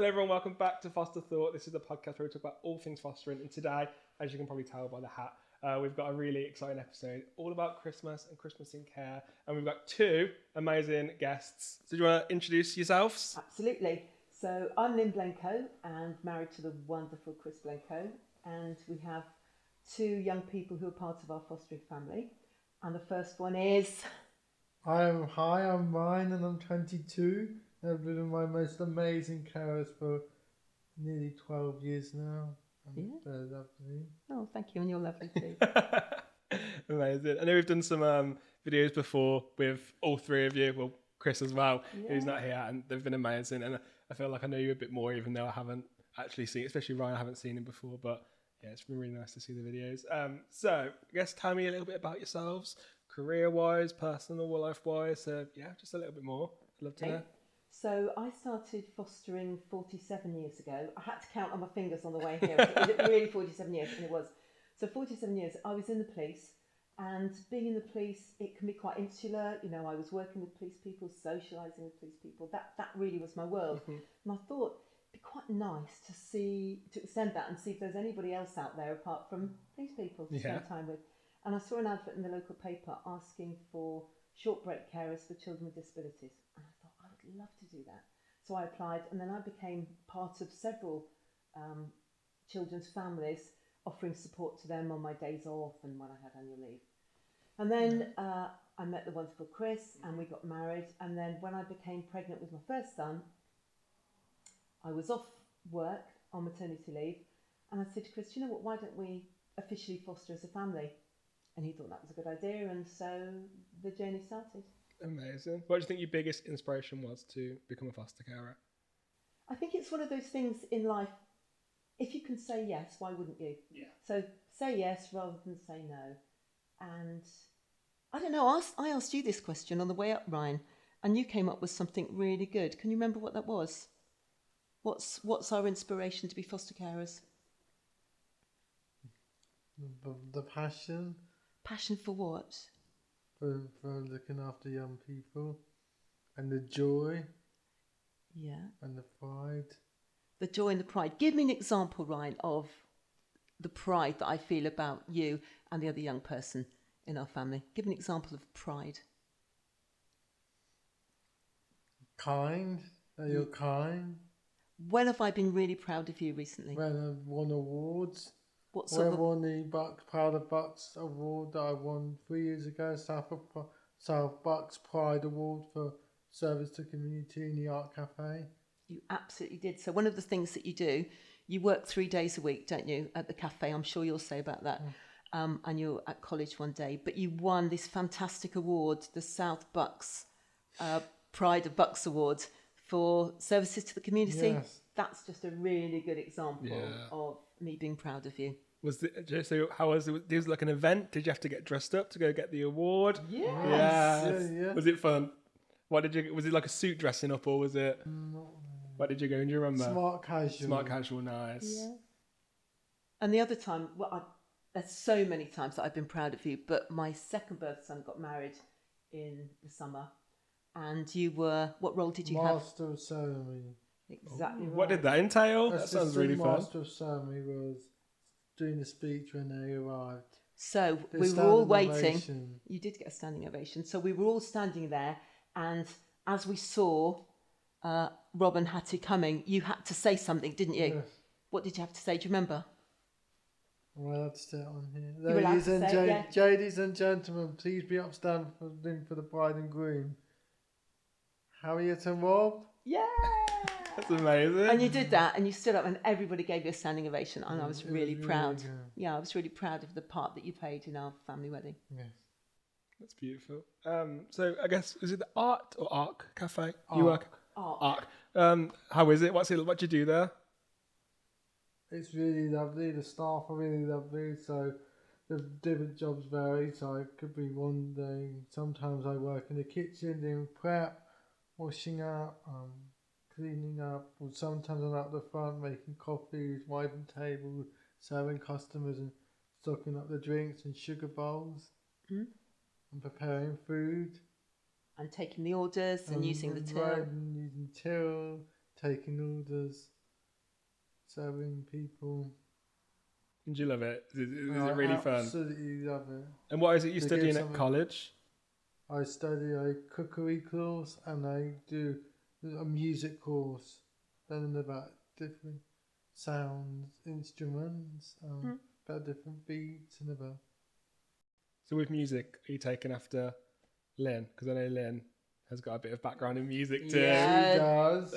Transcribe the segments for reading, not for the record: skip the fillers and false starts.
Hello everyone, welcome back to Foster Thought. This is the podcast where we talk about all things fostering, and today, as you can probably tell by the hat, we've got a really exciting episode all about Christmas and Christmas in care, and we've got two amazing guests. So do you want to introduce yourselves? Absolutely. So I'm Lynne Blencoe and married to the wonderful Chris Blencoe, and we have two young people who are part of our fostering family. And the first one is... I'm Ryan and I'm 22. I've been in my most amazing carers for nearly 12 years now. They're lovely. Oh, thank you, and you're lovely too. Amazing. I know we've done some videos before with all three of you, well, Chris as well, who's not here, and they've been amazing. And I feel like I know you a bit more, even though I haven't actually seen, especially Ryan, I haven't seen him before, but yeah, it's been really nice to see the videos. So I guess tell me a little bit about yourselves, career-wise, personal life-wise. So yeah, just a little bit more. I'd love to know. So I started fostering 47 years ago. I had to count on my fingers on the way here. Is it really 47 years? And it was. So 47 years, I was in the police, and being in the police, it can be quite insular. You know, I was working with police people, socialising with police people. That really was my world. Mm-hmm. And I thought it'd be quite nice to extend that and see if there's anybody else out there apart from police people to spend time with. And I saw an advert in the local paper asking for short break carers for children with disabilities. And I thought, I would love to do that. So I applied, and then I became part of several children's families, offering support to them on my days off and when I had annual leave. And then I met the wonderful Chris, and we got married. And then when I became pregnant with my first son, I was off work on maternity leave, and I said to Chris, you know what, why don't we officially foster as a family? And he thought that was a good idea, and so the journey started. Amazing. What do you think your biggest inspiration was to become a foster carer? I think it's one of those things in life, if you can say yes, why wouldn't you? Yeah. So say yes rather than say no. And I don't know, I asked you this question on the way up, Ryan, and you came up with something really good. Can you remember what that was? What's our inspiration to be foster carers? The passion. Passion for what? For looking after young people. And the joy. Yeah. And the pride. The joy and the pride. Give me an example, Ryan, of the pride that I feel about you and the other young person in our family. Give me an example of pride. Kind. You're kind. When have I been really proud of you recently? When I've won awards. What sort of... I won the Proud of Bucks award that I won 3 years ago, South Bucks Pride Award for service to community in the Art Cafe. You absolutely did. So one of the things that you do, you work 3 days a week, don't you, at the cafe? I'm sure you'll say about that. And you're at college one day, but you won this fantastic award, the South Bucks Pride of Bucks Award for services to the community. Yes. That's just a really good example of me being proud of you. So how was it? It was like an event. Did you have to get dressed up to go get the award? Yes. Yeah. Was it fun? Was it like a suit dressing up, or was it? Where did you go? Do you remember? Smart casual. Smart casual, nice. Yeah. And the other time, there's so many times that I've been proud of you, but my second birth son got married in the summer, and you were, what role did you have? Master of Ceremony. Exactly right. What did that entail? That sounds really fun. Master of Ceremony was doing the speech when they arrived. So we were all waiting. Ovation. You did get a standing ovation. So we were all standing there, and as we saw Rob and Hattie coming, you had to say something, didn't you? Yes. What did you have to say? Do you remember? Well, allowed to sit on here. Ladies and gentlemen, please be upstanding for the bride and groom. Harriet and Rob. Yeah. That's amazing. And you did that, and you stood up, and everybody gave you a standing ovation, and I was really proud. Yeah, I was really proud of the part that you played in our family wedding. Yes. That's beautiful. So I guess, is it the Art or Arc Cafe? Arc. You work? Arc. How is it? What do you do there? It's really lovely. The staff are really lovely. So the different jobs vary. So it could be one day. Sometimes I work in the kitchen doing prep, washing up, cleaning up. Or sometimes I'm out the front making coffees, wiping tables, serving customers and stocking up the drinks and sugar bowls. Mm. And preparing food. And taking the orders and using the till. And using till, taking orders, serving people. And do you love it? Is I it really fun? absolutely love it. And what is it you're They studying give at something- college? I study a cookery course and I do a music course, learning about different sounds, instruments, about different beats and about. So with music, are you taking after Lynn? Because I know Lynn has got a bit of background in music too. Yeah. She does.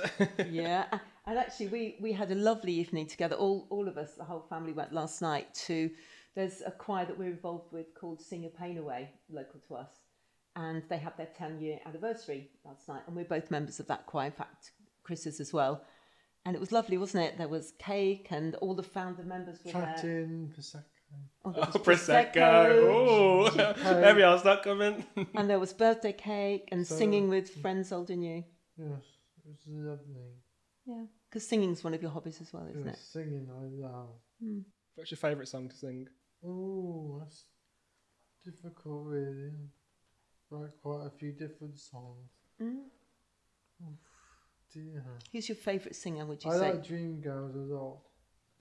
Yeah, and actually we had a lovely evening together. All of us, the whole family, went last night to. There's a choir that we're involved with called Sing Your Pain Away, local to us, and they had their 10-year anniversary last night, and we're both members of that choir. In fact, Chris is as well, and it was lovely, wasn't it? There was cake, and all the founder members were there. Chatting, Prosecco. Oh, there was Prosecco. Oh, maybe I'll start coming. And there was birthday cake and So- singing with friends old and new. Yes, it was lovely. Yeah, because singing's one of your hobbies as well, isn't Yes, singing I love. it? What's your favourite song to sing? Oh, that's difficult, really. Write quite a few different songs. Mm. Dear. Who's your favourite singer, would you I say? like Dreamgirls a lot.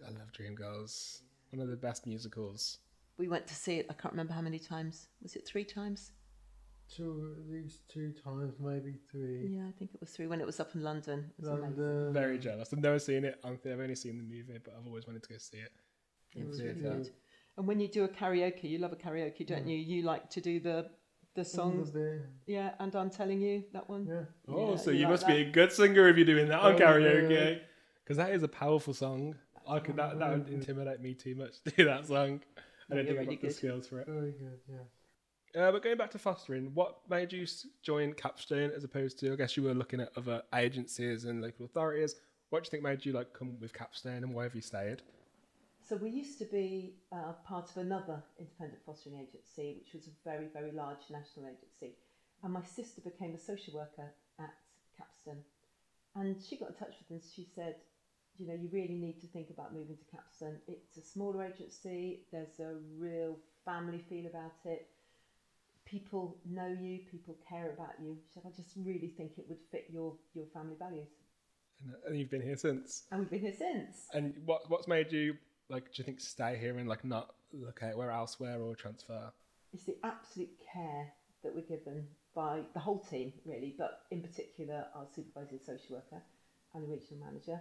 I love Dreamgirls. One of the best musicals. We went to see it, I can't remember how many times. Was it 3 times? At least 2 times, maybe 3. Yeah, I think it was 3 when it was up in London. It was amazing. London. Very jealous. I've never seen it. I've only seen the movie, but I've always wanted to go see it. It was Yeah, really yeah. good. And when you do a karaoke, you love a karaoke, don't you? You like to do the songs. Yeah, and I'm telling you, that one. Yeah. Oh, Yeah, so you you like must that? be a good singer if you're doing that on Oh, karaoke. yeah. Because that is a powerful song. That would intimidate me too much to do that song. I No, don't think you're I've really got the good. skills for it. Very good, yeah. But going back to fostering, what made you join Capstone as opposed to, I guess you were looking at other agencies and local authorities. What do you think made you come with Capstone, and why have you stayed? So we used to be part of another independent fostering agency, which was a very, very large national agency. And my sister became a social worker at Capstone. And she got in touch with us. She said, you really need to think about moving to Capstone. It's a smaller agency. There's a real family feel about it. People know you. People care about you. She said, I just really think it would fit your family values. And you've been here since. And we've been here since. And what's made you, do you think, stay here and not look at where elsewhere or transfer? It's the absolute care that we're given by the whole team, really, but in particular our supervising social worker and the regional manager.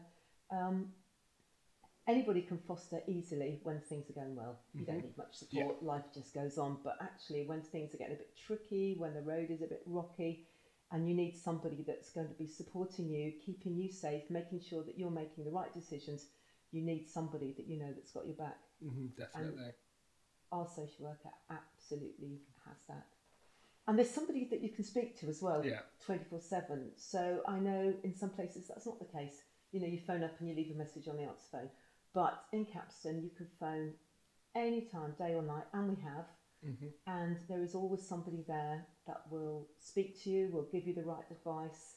Anybody can foster easily when things are going well. You don't need much support, life just goes on. But actually, when things are getting a bit tricky, when the road is a bit rocky, and you need somebody that's going to be supporting you, keeping you safe, making sure that you're making the right decisions, you need somebody that that's got your back. Definitely. And our social worker absolutely has that. And there's somebody that you can speak to as well, 24/7. So I know in some places that's not the case. You phone up and you leave a message on the answer phone. But in Capstone, you can phone any time, day or night, and we have. And there is always somebody there that will speak to you, will give you the right advice,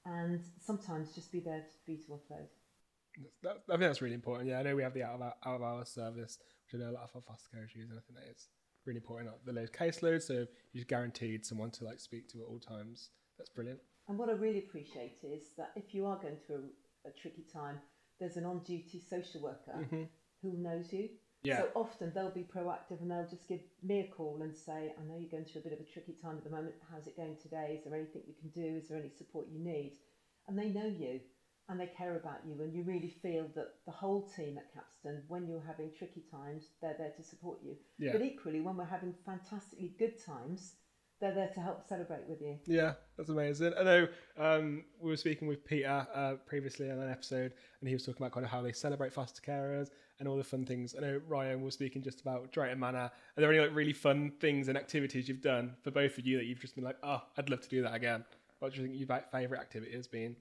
and sometimes just be there for you to offload. I think that's really important. Yeah, I know we have the out of hours service, which I know a lot of our foster carers use, and I think that is really important. The low caseload, so you're guaranteed someone to speak to at all times. That's brilliant. And what I really appreciate is that if you are going through a tricky time, there's an on-duty social worker who knows you. Yeah. So often they'll be proactive and they'll just give me a call and say, I know you're going through a bit of a tricky time at the moment. How's it going today? Is there anything we can do? Is there any support you need? And they know you and they care about you, and you really feel that the whole team at Capstone, when you're having tricky times, they're there to support you. Yeah. But equally, when we're having fantastically good times, they're there to help celebrate with you. Yeah, that's amazing. I know we were speaking with Peter previously on an episode, and he was talking about kind of how they celebrate foster carers and all the fun things. I know Ryan was speaking just about Drayton Manor. Are there any really fun things and activities you've done for both of you that you've just been like, oh, I'd love to do that again? What do you think your favourite activity has been?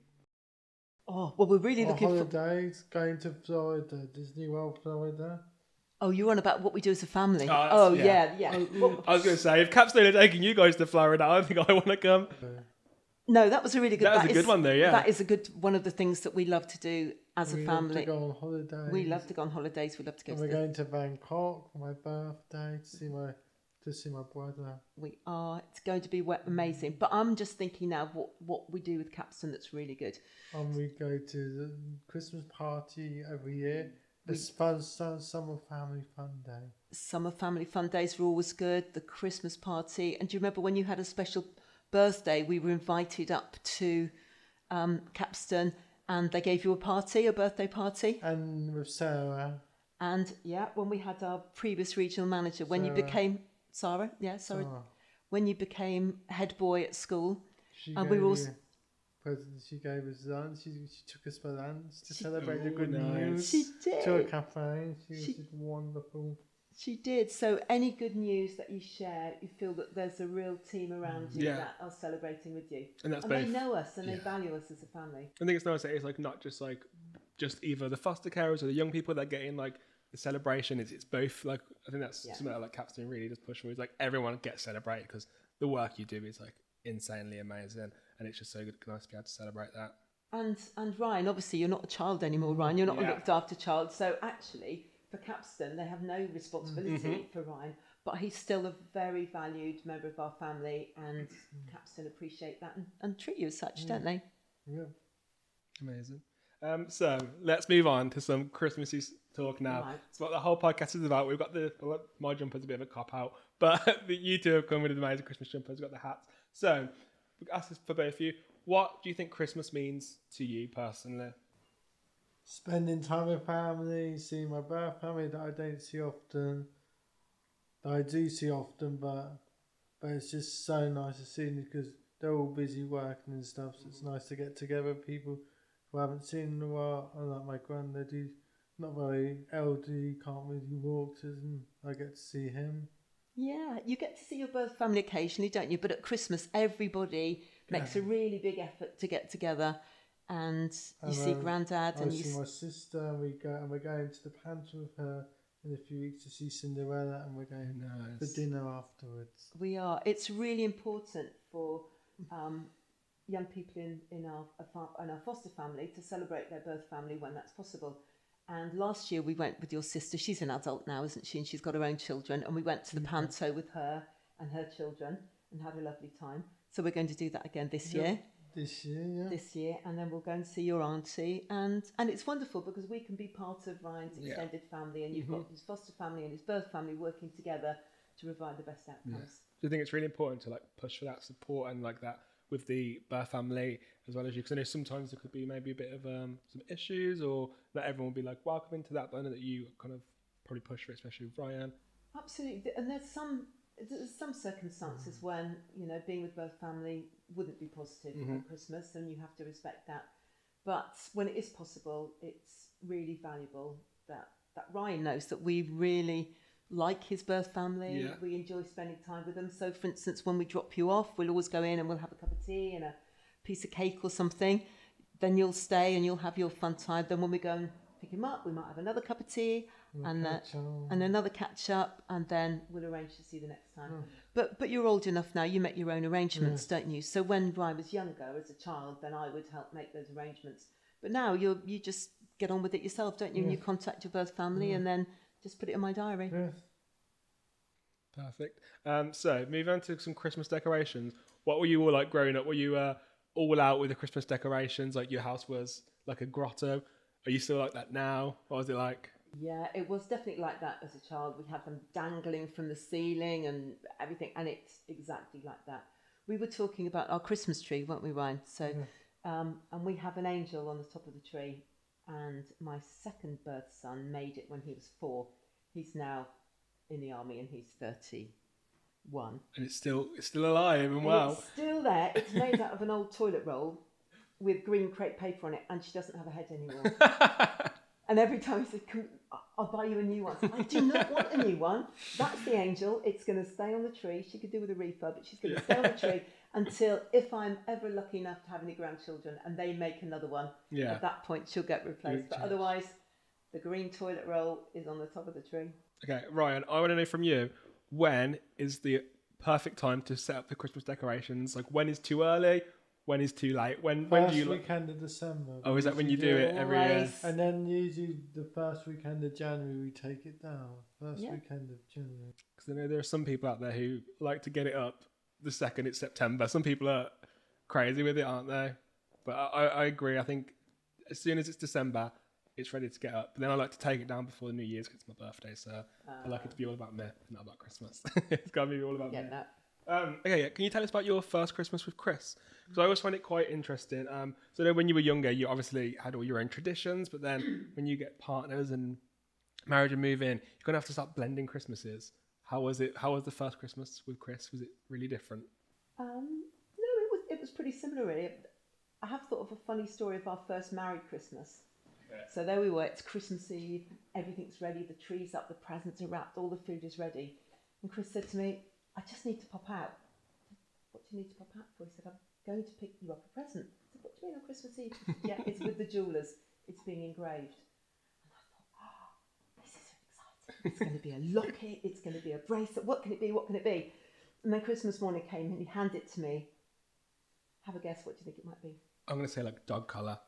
Oh, well, we're really looking for... holidays, going to Florida, Disney World, Florida. Oh, you're on about what we do as a family? Oh, yeah. Well, I was going to say, if Capstone are taking you guys to Florida, I think I want to come. no, that was a really good... That was a good one though, yeah. That is a good one of the things that we love to do as a family. We love to go on holidays. We love to go on holidays. We love to go And to we're going to Bangkok for my birthday to see my to see my brother. We are. It's going to be amazing. But I'm just thinking now what we do with Capstan that's really good. And we go to the Christmas party every year. It's fun, summer family fun day. Summer family fun days were always good. The Christmas party. And do you remember when you had a special birthday, we were invited up to Capstan and they gave you a birthday party? And with Sarah. And yeah, when we had our previous regional manager, when you became... Sarah? Yeah, sorry. Sarah. When you became head boy at school. She gave us lunch. She took us for lunch to celebrate the good news. She did. To a cafe. She was wonderful. She did. So any good news that you share, you feel that there's a real team around you that are celebrating with you. And that's they know us and they value us as a family. I think it's nice that it's like not just like just either the foster carers or the young people that get in like the celebration. It's both. Like I think that's something that like Capstan really does push for. Is like everyone gets celebrated because the work you do is like insanely amazing, and it's just so good, nice to be able to celebrate that. And Ryan, obviously you're not a child anymore, Ryan. You're not a looked after child. So actually, for Capstan, they have no responsibility for Ryan, but he's still a very valued member of our family, and Capstan appreciate that and treat you as such, don't they? Yeah. Amazing. So let's move on to some Christmassy talk now. Right. It's what the whole podcast is about. We've got my jumper's a bit of a cop out, but you two have come with amazing Christmas jumpers. We've got the hats. So we ask this for both of you. What do you think Christmas means to you personally? Spending time with family, seeing my birth family that I don't see often. That I do see often, but it's just so nice to see them because they're all busy working and stuff. So it's nice to get together with people who I haven't seen in a while. I like my granddad, who's not very elderly, can't really walk, and I get to see him. Yeah, you get to see your birth family occasionally, don't you? But at Christmas, everybody makes a really big effort to get together, and you see Grandad, and you see my sister, and we're going to the pantry with her in a few weeks to see Cinderella, and we're going for dinner afterwards. We are. It's really important for young people in our foster family to celebrate their birth family when that's possible. And last year we went with your sister. She's an adult now, isn't she? And she's got her own children. And we went to the panto with her and her children and had a lovely time. So we're going to do that again this year. This year, and then we'll go and see your auntie. And it's wonderful because we can be part of Ryan's extended family, and you've got his foster family and his birth family working together to provide the best outcomes. Do you think it's really important to like push for that support and like that with the birth family as well as you? Because I know sometimes there could be maybe a bit of some issues, or not everyone will be like welcome into that, but I know that you kind of probably push for it, especially with Ryan. Absolutely, and there's some circumstances when being with birth family wouldn't be positive at Christmas, and you have to respect that. But when it is possible, it's really valuable that Ryan knows that we really like his birth family. Yeah. We enjoy spending time with them. So, for instance, when we drop you off, we'll always go in and we'll have a cup of tea and a piece of cake or something. Then you'll stay and you'll have your fun time. Then when we go and pick him up, we might have another cup of tea and another catch up, and then we'll arrange to see the next time. But you're old enough now, you make your own arrangements, don't you? So when Ryan was younger as a child, then I would help make those arrangements. But now you just get on with it yourself, don't you? And you contact your birth family and then just put it in my diary. Perfect. So moving on to some Christmas decorations. What were you all like growing up? Were you all out with the Christmas decorations? Like your house was like a grotto? Are you still like that now? What was it like? Yeah, it was definitely like that as a child. We had them dangling from the ceiling and everything, and it's exactly like that. We were talking about our Christmas tree, weren't we, Ryan? So, and we have an angel on the top of the tree, and my second birth son made it when he was 4. He's now in the army and he's 31. And it's still alive, and wow. It's still there. It's made out of an old toilet roll with green crepe paper on it, and she doesn't have a head anymore. And every time he said, I'll buy you a new one. I do not want a new one. That's the angel. It's going to stay on the tree. She could do with a refurb, but she's going to stay on the tree until, if I'm ever lucky enough to have any grandchildren and they make another one, at that point she'll get replaced. But otherwise, the green toilet roll is on the top of the tree. Okay, Ryan, I want to know from you, when is the perfect time to set up the Christmas decorations? Like, when is too early? when is too late? When First do you? weekend of December. Oh, is that when you do it every year? Always. And then usually the first weekend of January we take it down. First Yeah. weekend of January. Because I know there are some people out there who like to get it up the second it's September. Some people are crazy with it, aren't they? But I agree. I think as soon as it's December, it's ready to get up. But then I like to take it down before the New Year's because it's my birthday. So I like it to be all about me, not about Christmas. It's got to be all about me. Get that. Okay, yeah. Can you tell us about your first Christmas with Chris? Because I always find it quite interesting. So I know when you were younger, you obviously had all your own traditions, but then when you get partners and marriage and move in, you're gonna have to start blending Christmases. How was it? How was the first Christmas with Chris? Was it really different? No, it was pretty similar really. I have thought of a funny story of our first married Christmas. Okay. So there we were, it's Christmas Eve, everything's ready, the tree's up, the presents are wrapped, all the food is ready. And Chris said to me, I just need to pop out. What do you need to pop out for? He said, I'm going to pick you up a present. I said, what do you mean on Christmas Eve? He said, yeah, it's with the jewellers, it's being engraved. And I thought, this is so exciting. It's going to be a locket, it's going to be a bracelet, what can it be, what can it be? And then Christmas morning came and he handed it to me. Have a guess, what do you think it might be? I'm gonna say like dog collar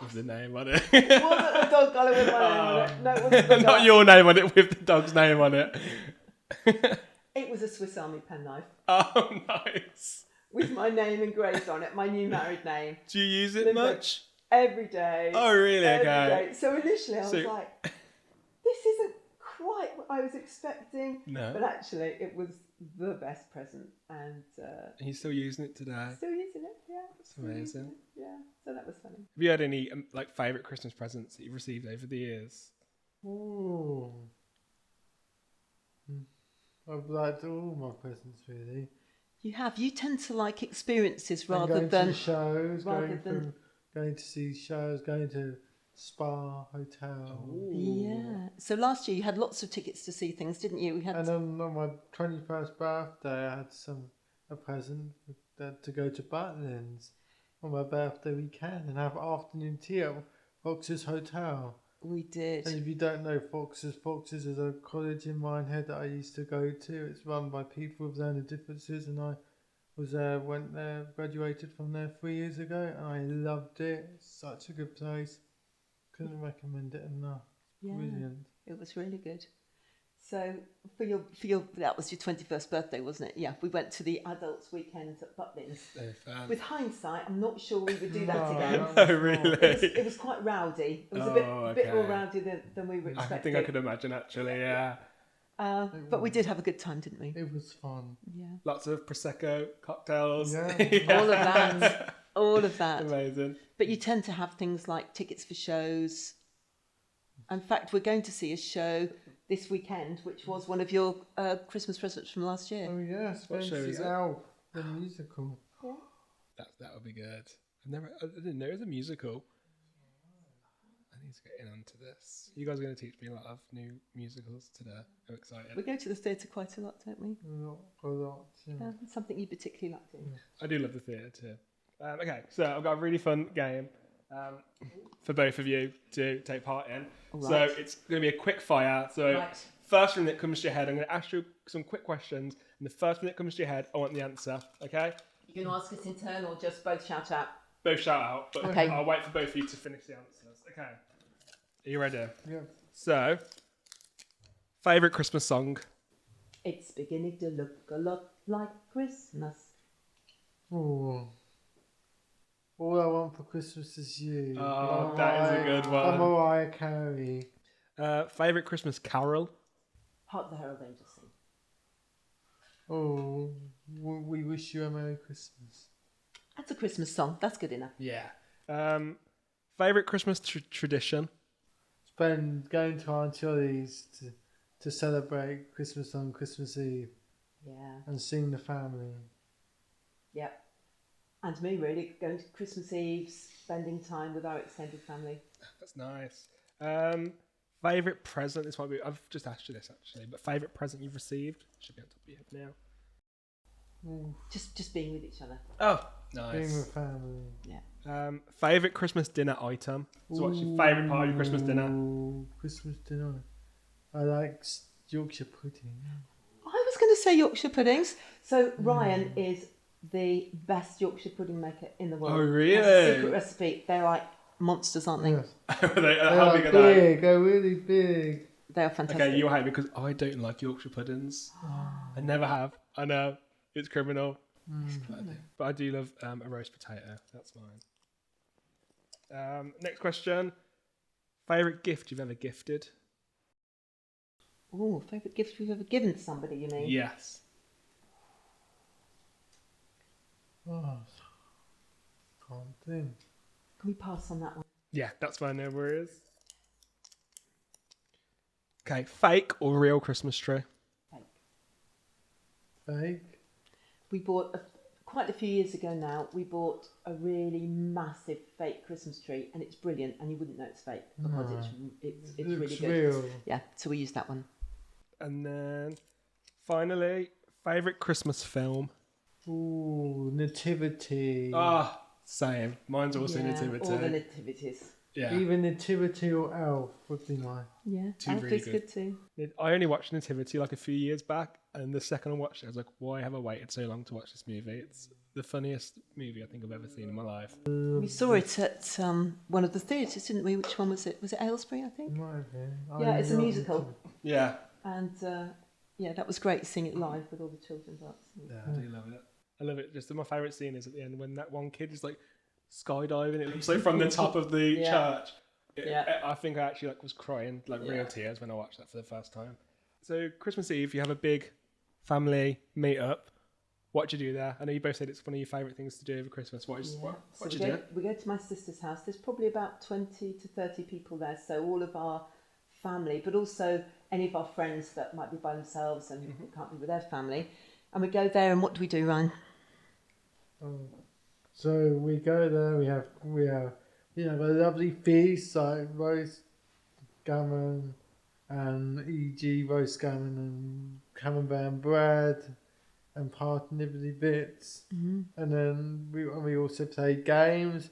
with the name on it. It wasn't a dog collar with my name on it. No, it wasn't a Not dog. your name on it, with the dog's name on it. It was a Swiss Army penknife Oh, nice. with my name engraved on it, my new married name. Do you use it Lynne, much? Every day. Oh, really? Every Okay. day. So initially I was So- like, this isn't quite what I was expecting. No. But actually it was the best present and And you're still using it today. Have still using it. Yeah. Still using amazing. it, yeah. So that was funny. you had any like favourite Christmas presents that you've received over the years? Ooh. I've liked all my presents really. You tend to like experiences And rather going than to shows, rather than going to see shows, going to spa, hotel. yeah. So last year you had lots of tickets to see things, didn't you? We had And on my 21st birthday, I had a present to go to Butlins on my birthday weekend and have afternoon tea at Fox's Hotel. we did. And if you don't know Fox's is a college in Minehead that I used to go to. It's run by people with learning differences, and I was went there, graduated from there 3 years ago, and I loved it. It's such a good place. Couldn't recommend it enough. Yeah. Brilliant. It was really good. So for your that was your 21st birthday, wasn't it? Yeah, we went to the adults weekend at Butlins. With hindsight, I'm not sure we would do that again. Oh, really? It was quite rowdy. It was a bit more okay. rowdy than we were I expecting. think I could imagine actually, yeah. But we did have a good time, didn't we? It was fun. Yeah. Lots of Prosecco, cocktails. Yeah. All of that. All of that. Amazing. But you tend to have things like tickets for shows. In fact, we're going to see a show this weekend, which was one of your Christmas presents from last year. Oh yes, What show is it? Elf, the musical. That would be good. I didn't know it was a musical. I need to get in onto this. You guys are going to teach me a lot of new musicals today. I'm excited. We go to the theatre quite a lot, don't we? A lot. Yeah. It's something you particularly like doing. I do love the theatre too. Okay, so I've got a really fun game for both of you to take part in. All So right. it's going to be a quick fire. So Right. first thing that comes to your head, I'm going to ask you some quick questions, and the first thing that comes to your head, I want the answer. Okay? You can ask us in turn or just both shout out. Both shout out, but Okay. I'll wait for both of you to finish the answers. Okay. Are you ready? Yeah. So, favourite Christmas song? It's beginning to look a lot like Christmas. Oh. All I want for Christmas is you. Oh, that is a good one. I'm Mariah Carey. Favourite Christmas carol? Hark the Herald Angels sing. Oh, we wish you a Merry Christmas. That's a Christmas song. That's good enough. Yeah. Favourite Christmas tradition? Going to Aunt Ollie's to celebrate Christmas on Christmas Eve Yeah. and sing the family. Yep. And me, really, going to Christmas Eve, spending time with our extended family. That's nice. Favourite present? This might be. I've just asked you this actually, but favourite present you've received? Should be on top of your head now. Ooh, Just being with each other. Oh, being nice. with family. Yeah. Favourite Christmas dinner item? So, what's your favourite part of your Christmas dinner? Ooh, Christmas dinner. I like Yorkshire pudding. I was going to say Yorkshire puddings. So Ryan is the best Yorkshire pudding maker in the world. Oh, Has a really? secret recipe. They're like monsters, aren't they? Yes. How big They are are they? big. They're really big. They are fantastic. Okay, you hate me because I don't like Yorkshire puddings. I never have. I know it's criminal, but I do love a roast potato. That's mine. Next question: favorite gift you've ever gifted? Oh, favourite gift we've ever given to somebody, you mean? Yes. Oh, can't think. Can we pass on that one? Yeah, that's fine. No worries. Okay, fake or real Christmas tree? Fake. We bought, quite a few years ago now, we bought a really massive fake Christmas tree, and it's brilliant, and you wouldn't know it's fake because it's really Looks good. real. Yeah, so we used that one. And then finally, favorite Christmas film? Ooh, Nativity. Ah, same. Mine's also Yeah, Nativity. all the nativities. Yeah. Even Nativity or Elf would be mine. Yeah, Two Elf really is good too. I only watched Nativity like a few years back, and the second I watched it, I was like, why have I waited so long to watch this movie? It's the funniest movie I think I've ever seen in my life. We saw it at one of the theatres, didn't we? Which one was it? Was it Aylesbury, I think? Might have been. Yeah, it's a musical. Yeah. And yeah, that was great seeing it live with all the children dancing. Yeah, I do love it. I love it. Just my favourite scene is at the end when that one kid is like skydiving. It looks like from the top of the church. I think I actually was crying real tears when I watched that for the first time. So Christmas Eve, you have a big family meet up. What do you do there? I know you both said it's one of your favourite things to do over Christmas. What do you do? We go to my sister's house. There's probably about 20 to 30 people there. So all of our family, but also any of our friends that might be by themselves and can't be with their family. And we go there, and what do we do, Ryan? So we go there. We have a lovely feast like roast gammon and e.g. roast gammon and camembert and bread and nibbly bits, and then we also play games.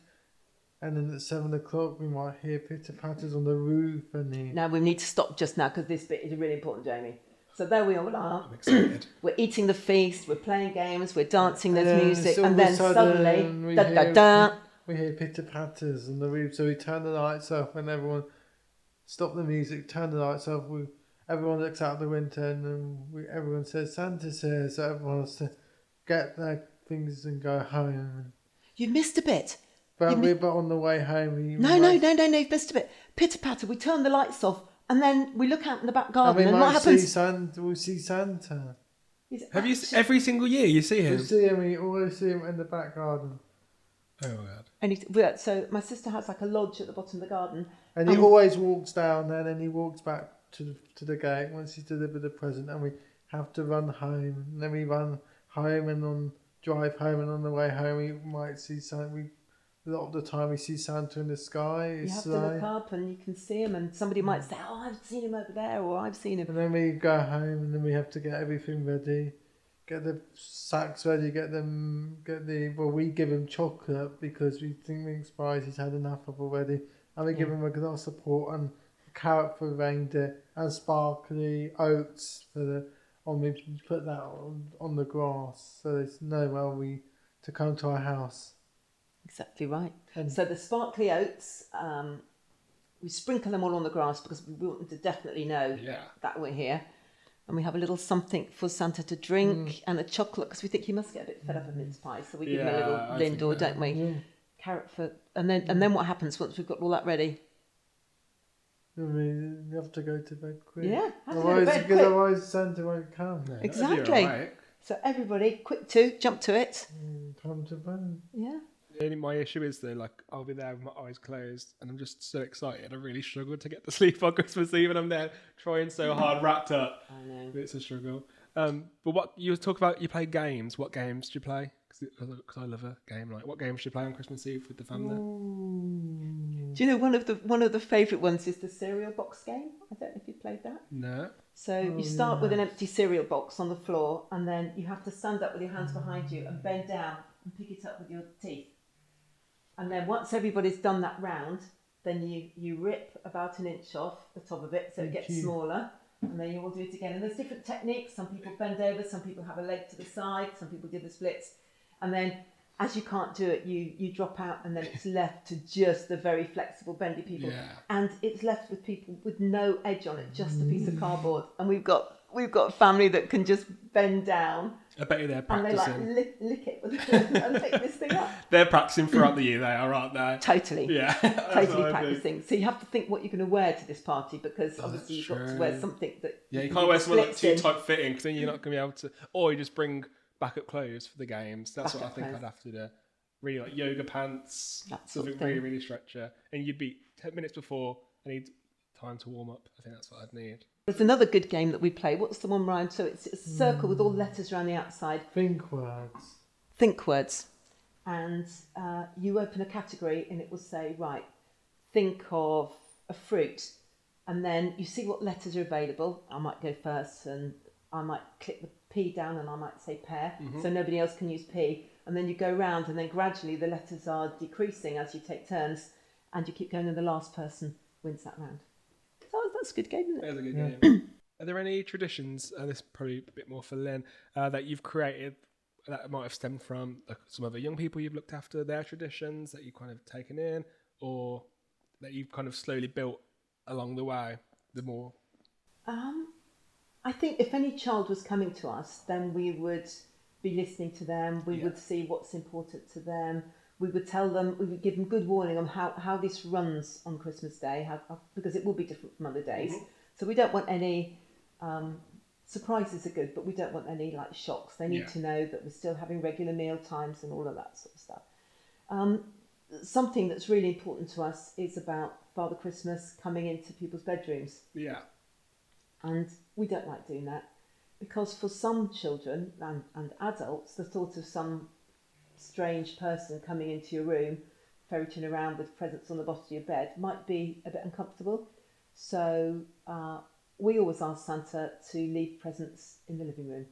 And then at 7 o'clock, we might hear pitter patters on the roof. Now we need to stop just now because this bit is really important, Jamie. So there we all are. I'm excited. We're eating the feast, we're playing games, we're dancing, there's music, all and of a then suddenly, we hear pitter patters on the roof. So we turn the lights off and everyone stop the music, turn the lights off. Everyone looks out the window and everyone says Santa's here. So everyone has to get their things and go home. You've missed a bit. But on the way home, No, you've missed a bit. Pitter patter, we turn the lights off, and then we look out in the back garden, and what happens? We'll see Santa. Have you every single year you see him? We always see him in the back garden. Oh my god! And so my sister has like a lodge at the bottom of the garden, and he always walks down there, and then he walks back to the gate once he's delivered the present, and we have to run home. And then we run home and drive home, and on the way home we might see something. A lot of the time we see Santa in the sky. You have to look up and you can see him, and somebody might say, "Oh, I've seen him over there," or "I've seen him." And then we go home, and then we have to get everything ready, get the sacks ready, we give him chocolate because we think the surprise he's had enough of already, and we give him a glass of port and a carrot for reindeer and sparkly oats we put that on the grass so they know to come to our house. Exactly right. So the sparkly oats, we sprinkle them all on the grass because we want them to definitely know that we're here. And we have a little something for Santa to drink and a chocolate because we think he must get a bit fed up of mince pie. So we give him a little Lindor, don't we? Yeah. Carrot for, and then what happens once we've got all that ready? We have to go to bed quick. Yeah, otherwise Santa won't come. No, exactly. Right. So everybody, jump to it. Come to bed. Yeah. My issue is though, I'll be there with my eyes closed and I'm just so excited. I really struggle to get to sleep on Christmas Eve and I'm there trying so hard, wrapped up. I know. It's a struggle. But what you talk about, you play games. What games do you play? Because I love a game. What games do you play on Christmas Eve with the family? Ooh. Do you know one of the favourite ones is the cereal box game? I don't know if you played that. No. So you start with an empty cereal box on the floor and then you have to stand up with your hands behind you and bend down and pick it up with your teeth. And then once everybody's done that round, then you rip about 1 inch off the top of it so it gets smaller. And then you will do it again. And there's different techniques. Some people bend over, some people have a leg to the side, some people do the splits. And then as you can't do it, you drop out, and then it's left to just the very flexible, bendy people. Yeah. And it's left with people with no edge on it, just a piece of cardboard. And we've got a family that can just bend down. I bet you they're And they practicing. like lick it and pick this thing up. They're practicing throughout the year, they are, aren't they? Totally. Yeah. Totally practicing. So you have to think what you're going to wear to this party, because obviously you've got to wear something that... Yeah, you can't wear something like too tight fitting, because then you're not going to be able to... Or you just bring backup clothes for the games. That's what I think I'd have to do. Really like yoga pants, something really, really stretcher. And you'd be 10 minutes before, I need time to warm up. I think that's what I'd need. There's another good game that we play. What's the one, Ryan? So it's a circle with all letters around the outside. Think words. Think words. And you open a category and it will say, right, think of a fruit. And then you see what letters are available. I might go first and I might click the P down and I might say pear. So nobody else can use P. And then you go round and then gradually the letters are decreasing as you take turns, and you keep going and the last person wins that round. So that's a good game, isn't it? That's a good game. Are there any traditions, this is probably a bit more for Lynn, that you've created that might have stemmed from some other young people you've looked after, their traditions that you've kind of taken in, or that you've kind of slowly built along the way, the more? I think if any child was coming to us, then we would be listening to them. We would see what's important to them. We would tell them, we would give them good warning on how this runs on Christmas Day, because it will be different from other days. So we don't want any, surprises are good, but we don't want any like shocks. They need to know that we're still having regular meal times and all of that sort of stuff. Something that's really important to us is about Father Christmas coming into people's bedrooms. Yeah. And we don't like doing that, because for some children and adults, the thought of some strange person coming into your room, ferreting around with presents on the bottom of your bed, might be a bit uncomfortable. So we always ask Santa to leave presents in the living room.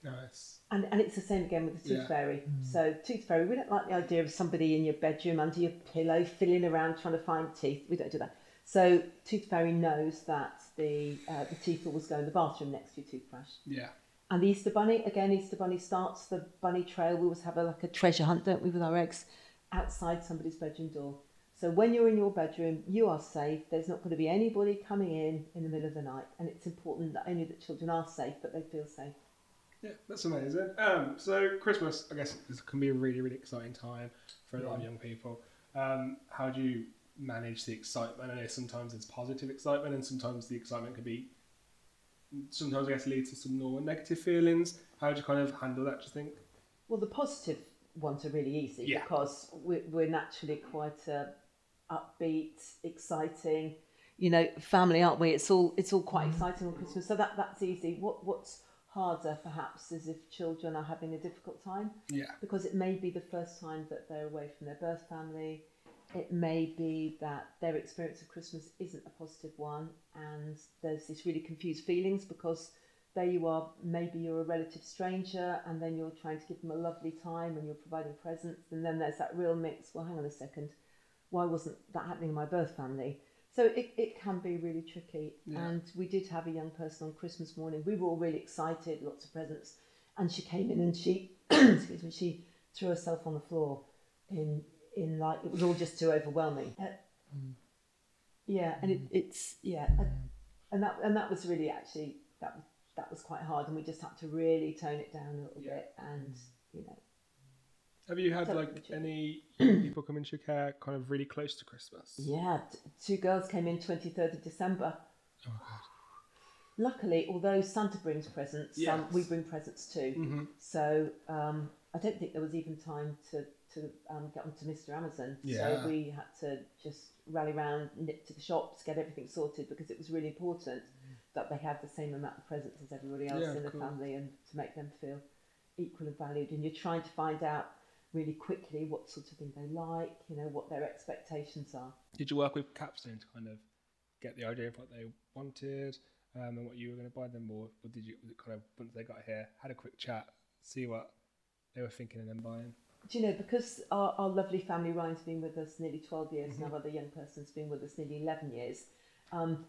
Nice. And it's the same again with the Tooth Fairy. So Tooth Fairy, we don't like the idea of somebody in your bedroom under your pillow fiddling around trying to find teeth. We don't do that. So Tooth Fairy knows that the teeth always go in the bathroom next to your toothbrush. Yeah. And the Easter Bunny, again, Easter Bunny starts the bunny trail. We always have a treasure hunt, don't we, with our eggs outside somebody's bedroom door. So when you're in your bedroom, you are safe. There's not going to be anybody coming in the middle of the night. And it's important not only that children are safe, but they feel safe. Yeah, that's amazing. So Christmas, I guess, can be a really, really exciting time for a lot of young people. How do you manage the excitement? I know sometimes it's positive excitement, and sometimes the excitement could be, sometimes I guess, lead to some more negative feelings. How do you kind of handle that, do you think? Well, the positive ones are really easy because we're naturally quite upbeat, exciting, family, aren't we? It's all quite exciting on Christmas, so that's easy. What's harder perhaps is if children are having a difficult time, because it may be the first time that they're away from their birth family. It may be that their experience of Christmas isn't a positive one, and there's this really confused feelings because there you are, maybe you're a relative stranger, and then you're trying to give them a lovely time and you're providing presents, and then there's that real mix, well, hang on a second, why wasn't that happening in my birth family? So it can be really tricky. And we did have a young person on Christmas morning. We were all really excited, lots of presents, and she came in and she excuse me, she threw herself on the floor in like, it was all just too overwhelming. And that was really, actually, that was quite hard, and we just had to really tone it down a little bit, and Have you had any people come into your care kind of really close to Christmas? Yeah, two girls came in 23rd of December. Oh God. Luckily, although Santa brings presents, we bring presents too. So I don't think there was even time to get onto Mr. Amazon. So we had to just rally around, nip to the shops, get everything sorted, because it was really important that they had the same amount of presents as everybody else in the family, and to make them feel equal and valued. And you're trying to find out really quickly what sort of thing they like, what their expectations are. Did you work with Capstone to kind of get the idea of what they wanted and what you were going to buy them, or did you kind of, once they got here, had a quick chat, see what they were thinking and then buying? Do you know, because our lovely family, Ryan's been with us nearly 12 years, and our other young person's been with us nearly 11 years,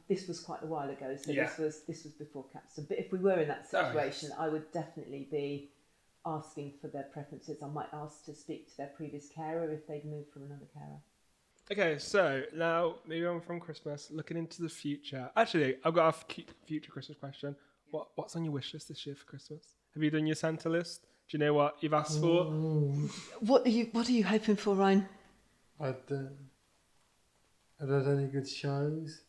this was quite a while ago, so this was before Capstone. But if we were in that situation, I would definitely be asking for their preferences. I might ask to speak to their previous carer if they've moved from another carer. Okay, so now moving on from Christmas, looking into the future. Actually, I've got a future Christmas question. What's on your wish list this year for Christmas? Have you done your Santa list? Do you know what you've asked for? What are you hoping for, Ryan? Are there any good shows?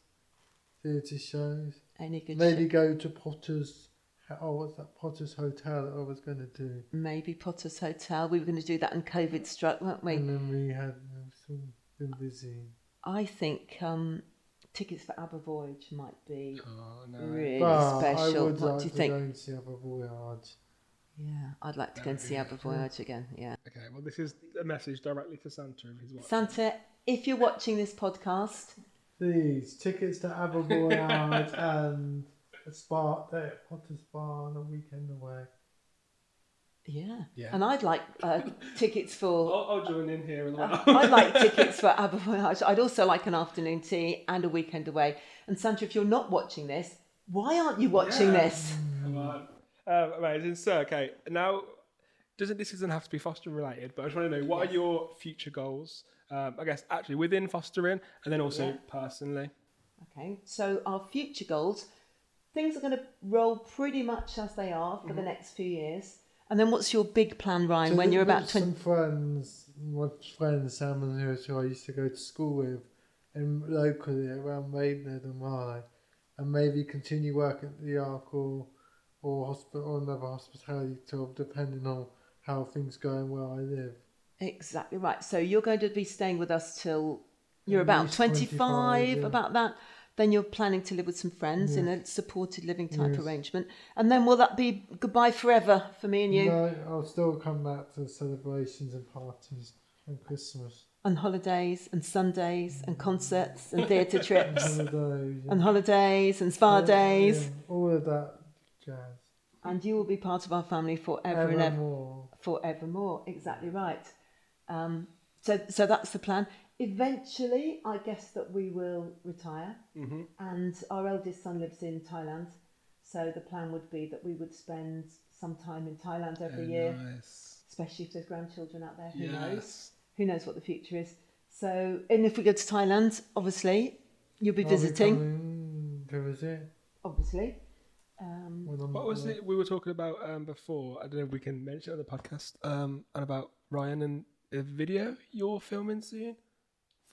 Theatre shows? Any good Maybe go to Potter's. What's that? Potter's Hotel that I was going to do. Maybe Potter's Hotel. We were going to do that and COVID struck, weren't we? And then we had been busy. I think tickets for Aber Voyage might be really But special. I would What like do you to think? go and see Aber Voyage. Yeah, I'd like to go and see Aber Voyage again. Yeah. Okay, well, this is a message directly to Santa if he's watching. Santa, if you're watching this podcast, Please, tickets to Aber Voyage and a spa day at Potter's Bar on a weekend away. yeah. Yeah. And I'd like tickets for. I'll join in here as well. I'd like tickets for Aber Voyage. I'd also like an afternoon tea and a weekend away. And Santa, if you're not watching this, why aren't you watching this? Come on. Amazing. So, okay, now, this doesn't have to be fostering related, but I just want to know, what are your future goals? I guess actually within fostering and then also personally. Okay, so our future goals, things are going to roll pretty much as they are for the next few years. And then what's your big plan, Ryan, So when you're about some 20? my friends, Sam and Lewis, who I used to go to school with, and locally around Maidenhead and Marlow, and maybe continue working at the Ark or hospital or another hospitality job, depending on how things go and where I live. Exactly right. So you're going to be staying with us till you're At about least 25, yeah. about that. Then you're planning to live with some friends in a supported living type Yes. arrangement. And then will that be goodbye forever for me and you? No, I'll still come back to celebrations and parties and Christmas. And holidays and Sundays and concerts and theatre trips Holidays. and holidays and spa days. Yeah, all of that jazz. And you will be part of our family forever and ever. Evermore. Forevermore. Exactly right. So that's the plan. Eventually, I guess that we will retire. Mm-hmm. And our eldest son lives in Thailand. So the plan would be that we would spend some time in Thailand every year, Nice. especially if there's grandchildren out there. Who Yes. knows? Who knows what the future is? So, and if we go to Thailand, obviously, you'll be I'll be visiting. coming to visit Obviously. when I'm What not was there. it we were talking about before? I don't know if we can mention it on the podcast. And about Ryan and a video you're filming soon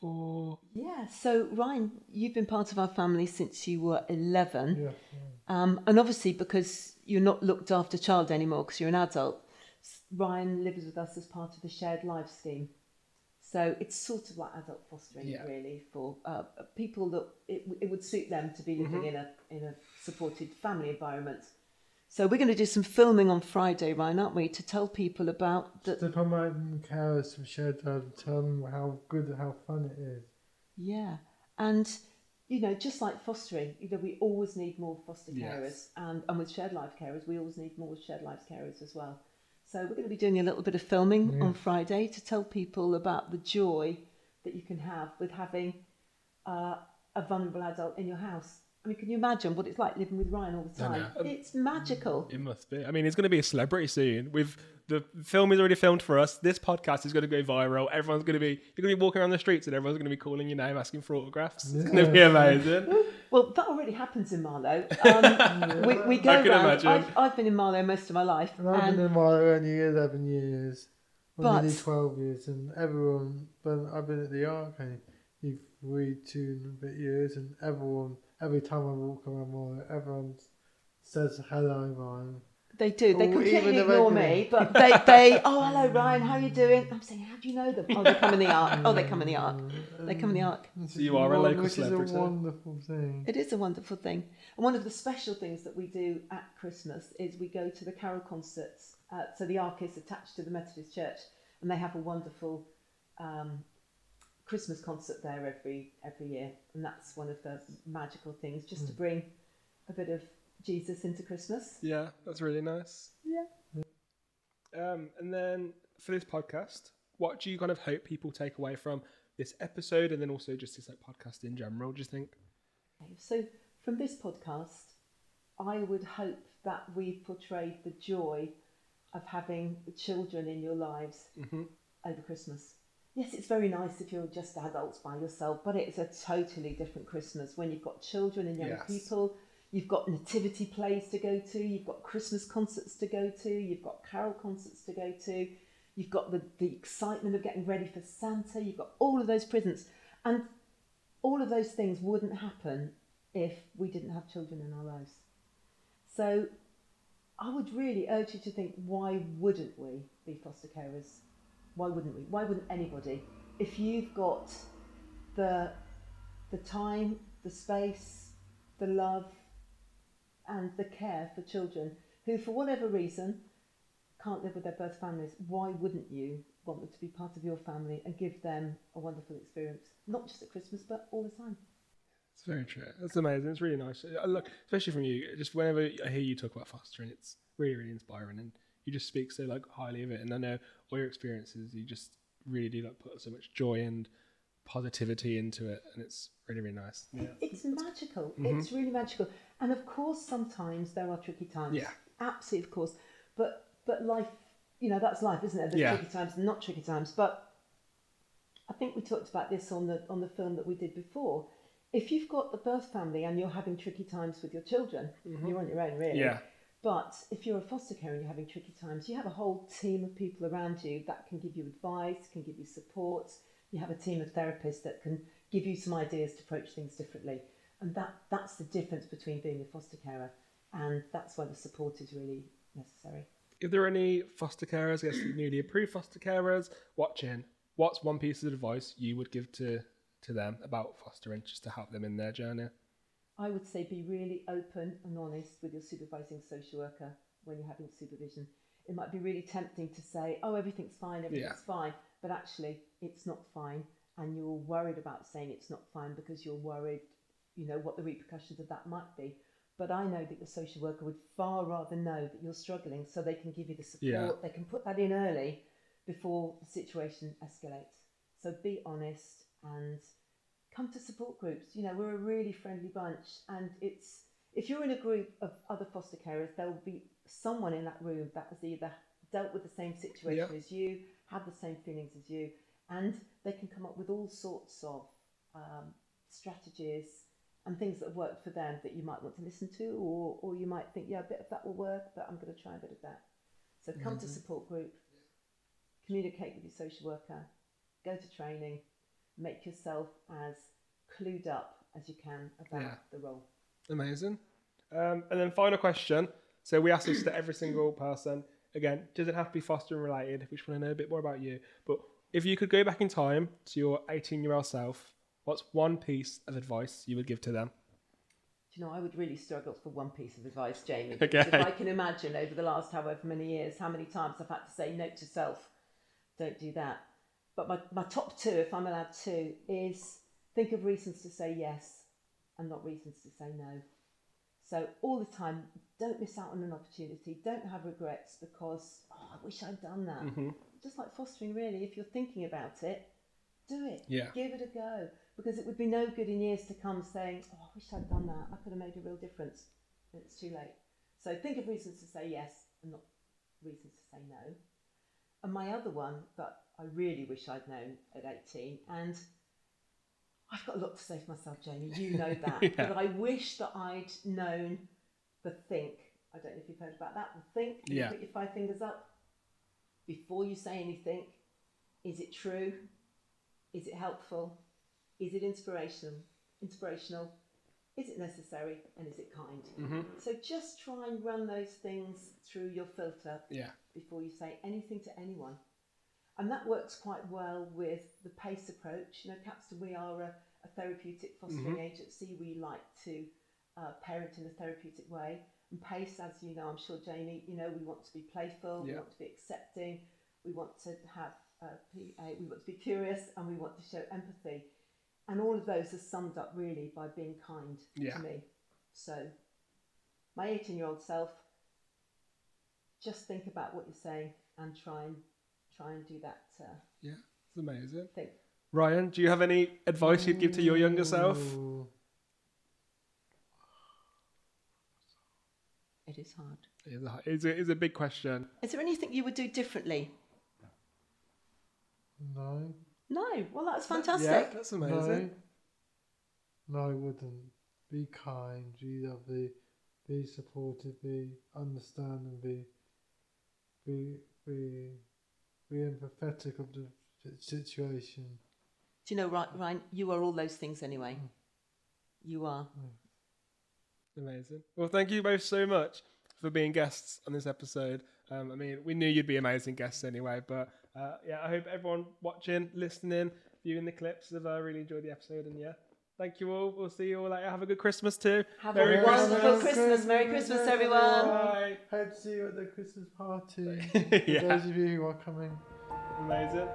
for. Yeah, so Ryan, you've been part of our family since you were 11. Yeah. And obviously, because you're not looked after child anymore because you're an adult, Ryan lives with us as part of the shared life scheme. So it's sort of like adult fostering, really, for people that it would suit them to be living in a supported family environment. So we're going to do some filming on Friday, Ryan, aren't we, to tell people about To promote carers from shared life and tell them how good, how fun it is. Yeah, and just like fostering, we always need more foster Yes. carers, and with shared life carers, we always need more shared life carers as well. So we're going to be doing a little bit of filming on Friday to tell people about the joy that you can have with having a vulnerable adult in your house. I mean, can you imagine what it's like living with Ryan all the I time? know. It's magical. It must be. I mean, he's going to be a celebrity soon. With the film is already filmed for us. This podcast is going to go viral. You're going to be walking around the streets and everyone's going to be calling your name, asking for autographs. It's going to be amazing. Well, that already happens in Marlow. We go I can around. imagine. I've been in Marlow most of my life. And I've been in Marlow only 11 years. Well, But- nearly 12 years, and everyone, but I've been at the Ark only 2 and a bit years, and every time I walk around Marlow, everyone says hello, Ryan. They do. They Oh, completely even the ignore regular- me, but they. Oh, hello, Ryan. How are you doing? I'm saying, how do you know them? Oh, they come in the Ark. Oh, they come in the Ark. They come in the Ark. So you are a local Which celebrity. is a wonderful thing. It is a wonderful thing. And one of the special things that we do at Christmas is we go to the carol concerts. So the Ark is attached to the Methodist Church, and they have a wonderful Christmas concert there every year, and that's one of the magical things, just to bring a bit of Jesus into Christmas. Yeah, that's really nice. Yeah. And then for this podcast, what do you kind of hope people take away from this episode, and then also just this podcast in general? Do you think? Okay, so from this podcast, I would hope that we've portrayed the joy of having children in your lives over Christmas. Yes, it's very nice if you're just adults by yourself, but it's a totally different Christmas when you've got children and young people. You've got nativity plays to go to, you've got Christmas concerts to go to, you've got carol concerts to go to, you've got the excitement of getting ready for Santa, you've got all of those presents. And all of those things wouldn't happen if we didn't have children in our lives. So I would really urge you to think, why wouldn't we be foster carers? Why wouldn't we? Why wouldn't anybody? If you've got the time, the space, the love, and the care for children who, for whatever reason, can't live with their birth families, why wouldn't you want them to be part of your family and give them a wonderful experience? Not just at Christmas, but all the time. It's very true. That's amazing. It's really nice. Look, especially from you, just whenever I hear you talk about fostering, it's really, really inspiring, and you just speak so like highly of it. And I know all your experiences, you just really do like put so much joy and positivity into it, and it's really, really nice. Yeah. It's magical. It's really magical. And of course, sometimes there are tricky times. Yeah. Absolutely, of course. But life, you know, that's life, isn't it? There's tricky times and not tricky times. But I think we talked about this on the film that we did before. If you've got a birth family and you're having tricky times with your children, you're on your own, really. Yeah. But if you're a foster care and you're having tricky times, you have a whole team of people around you that can give you advice, can give you support. You have a team of therapists that can give you some ideas to approach things differently. And that's the difference between being a foster carer. And that's why the support is really necessary. If there are any foster carers, I guess newly approved foster carers watching, what's one piece of advice you would give to them about fostering, just to help them in their journey? I would say be really open and honest with your supervising social worker when you're having supervision. It might be really tempting to say, oh, everything's fine, fine, but actually it's not fine, and you're worried about saying it's not fine because you're worried, you know, what the repercussions of that might be. But I know that your social worker would far rather know that you're struggling, so they can give you the support. They can put that in early before the situation escalates. So be honest and come to support groups. You know, we're a really friendly bunch, and it's, if you're in a group of other foster carers, there will be someone in that room that has either dealt with the same situation as you, had the same feelings as you, and they can come up with all sorts of strategies and things that have worked for them that you might want to listen to, or you might think, yeah, a bit of that will work, but I'm going to try a bit of that. So come to support group, communicate with your social worker, go to training, make yourself as clued up as you can about the role. Amazing. And then final question. So we ask this to every single person. Again, doesn't have to be fostering related. We just want to know a bit more about you. But if you could go back in time to your 18-year-old self, what's one piece of advice you would give to them? Do you know, I would really struggle for one piece of advice, Jamie. Okay. If I can imagine over the last however many years, how many times I've had to say note to self, don't do that. But my top two, if I'm allowed to, is think of reasons to say yes and not reasons to say no. So all the time, don't miss out on an opportunity. Don't have regrets because, oh, I wish I'd done that. Just like fostering, really. If you're thinking about it, do it. Yeah. Give it a go. Because it would be no good in years to come saying, oh, I wish I'd done that. I could have made a real difference. And it's too late. So think of reasons to say yes and not reasons to say no. And my other one that I really wish I'd known at 18, and I've got a lot to say for myself, Jamie, you know that, but I wish that I'd known the think. I don't know if you've heard about that, the think. You put your 5 fingers up before you say anything. Is it true? Is it helpful? Is it inspirational? Is it necessary? And is it kind? So just try and run those things through your filter before you say anything to anyone. And that works quite well with the PACE approach. You know, Capstan, we are a therapeutic fostering agency. We like to parent in a therapeutic way. And PACE, as you know, I'm sure, Jamie, you know, we want to be playful, we want to be accepting, we want to have we want to be curious, and we want to show empathy. And all of those are summed up really by being kind to me. So my 18-year-old self, just think about what you're saying and try and do that. Yeah, it's amazing. Think. Ryan, do you have any advice you'd give to your younger self? It is hard. It's a big question. Is there anything you would do differently? No. No. Well, that's fantastic. Yeah, that's amazing. No, I wouldn't. Be kind, be lovely, be supportive, be understanding, be empathetic of the situation. Do you know, Ryan, you are all those things anyway. You are. Amazing. Well, thank you both so much for being guests on this episode. I mean, we knew you'd be amazing guests anyway, but yeah, I hope everyone watching, listening, viewing the clips have really enjoyed the episode. And yeah, thank you all. We'll see you all later. Have a good Christmas too. Have Merry a wonderful Christmas. Merry Christmas, everyone. Bye. Hope to see you at the Christmas party. Yeah. For those of you who are coming. Amazing.